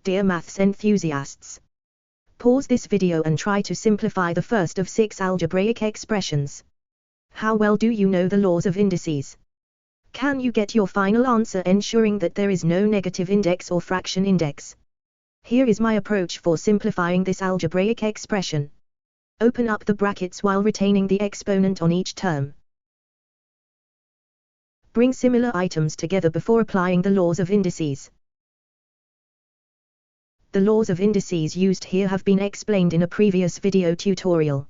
Dear maths enthusiasts, pause this video and try to simplify the first of 6 algebraic expressions. How well do you know the laws of indices? Can you get your final answer ensuring that there is no negative index or fraction index? Here is my approach for simplifying this algebraic expression. Open up the brackets while retaining the exponent on each term. Bring similar items together before applying the laws of indices. The laws of indices used here have been explained in a previous video tutorial.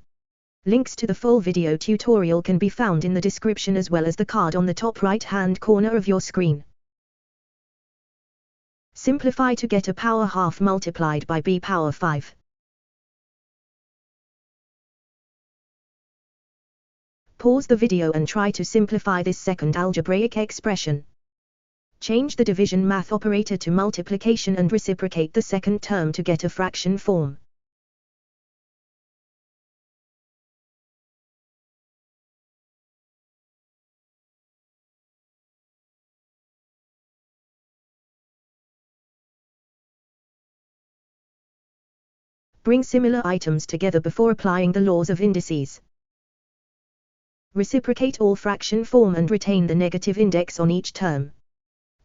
Links to the full video tutorial can be found in the description as well as the card on the top right-hand corner of your screen. Simplify to get a power half multiplied by b power 5. Pause the video and try to simplify this second algebraic expression. Change the division math operator to multiplication and reciprocate the second term to get a fraction form. Bring similar items together before applying the laws of indices. Reciprocate all fraction form and retain the negative index on each term.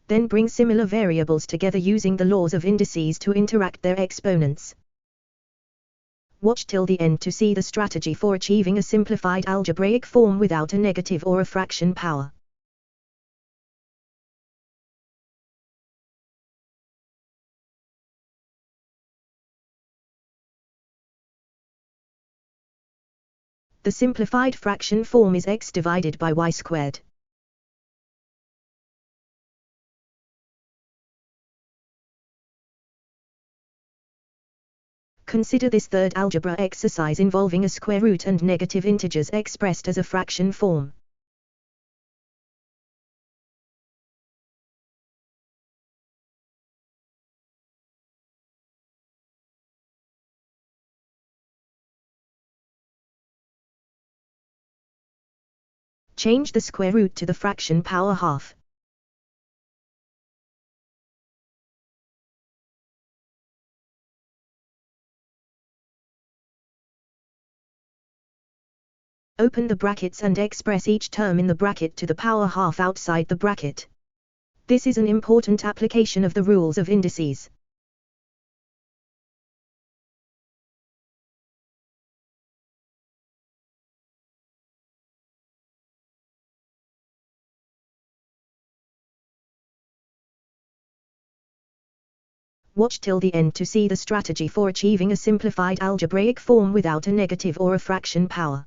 Then bring similar variables together using the laws of indices to interact their exponents. Watch till the end to see the strategy for achieving a simplified algebraic form without a negative or a fraction power. The simplified fraction form is x divided by y squared. Consider this third algebra exercise involving a square root and negative integers expressed as a fraction form. Change the square root to the fraction power half. Open the brackets and express each term in the bracket to the power half outside the bracket. This is an important application of the rules of indices. Watch till the end to see the strategy for achieving a simplified algebraic form without a negative or a fraction power.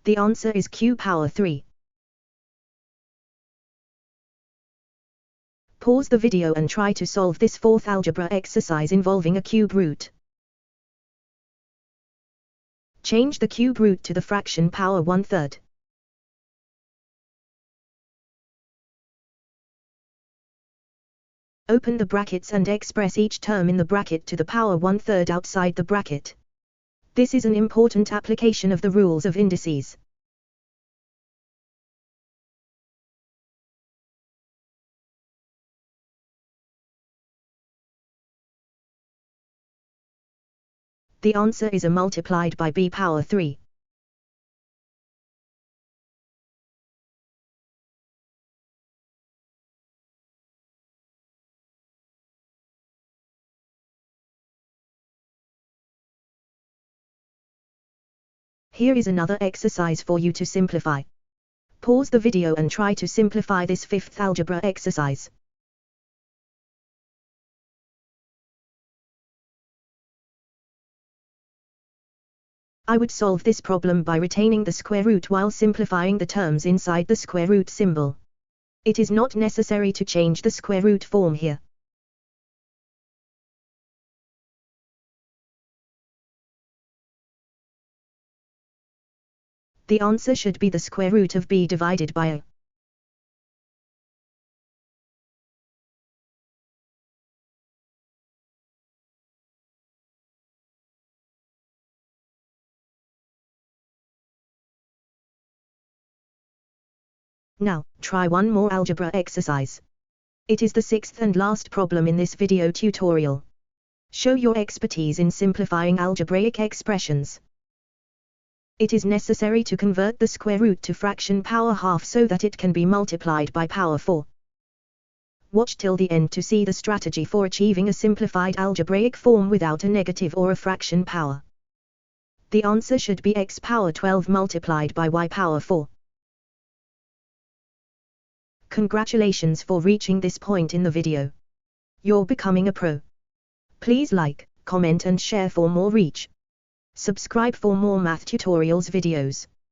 The answer is q power 3. Pause the video and try to solve this fourth algebra exercise involving a cube root. Change the cube root to the fraction power 1/3. Open the brackets and express each term in the bracket to the power 1/3 outside the bracket. This is an important application of the rules of indices. The answer is a multiplied by b power 3. Here is another exercise for you to simplify. Pause the video and try to simplify this fifth algebra exercise. I would solve this problem by retaining the square root while simplifying the terms inside the square root symbol. It is not necessary to change the square root form here. The answer should be the square root of b divided by a. Now, try one more algebra exercise. It is the sixth and last problem in this video tutorial. Show your expertise in simplifying algebraic expressions. It is necessary to convert the square root to fraction power half so that it can be multiplied by power 4. Watch till the end to see the strategy for achieving a simplified algebraic form without a negative or a fraction power. The answer should be x power 12 multiplied by y power 4. Congratulations for reaching this point in the video. You're becoming a pro. Please like, comment and share for more reach. Subscribe for more math tutorials videos.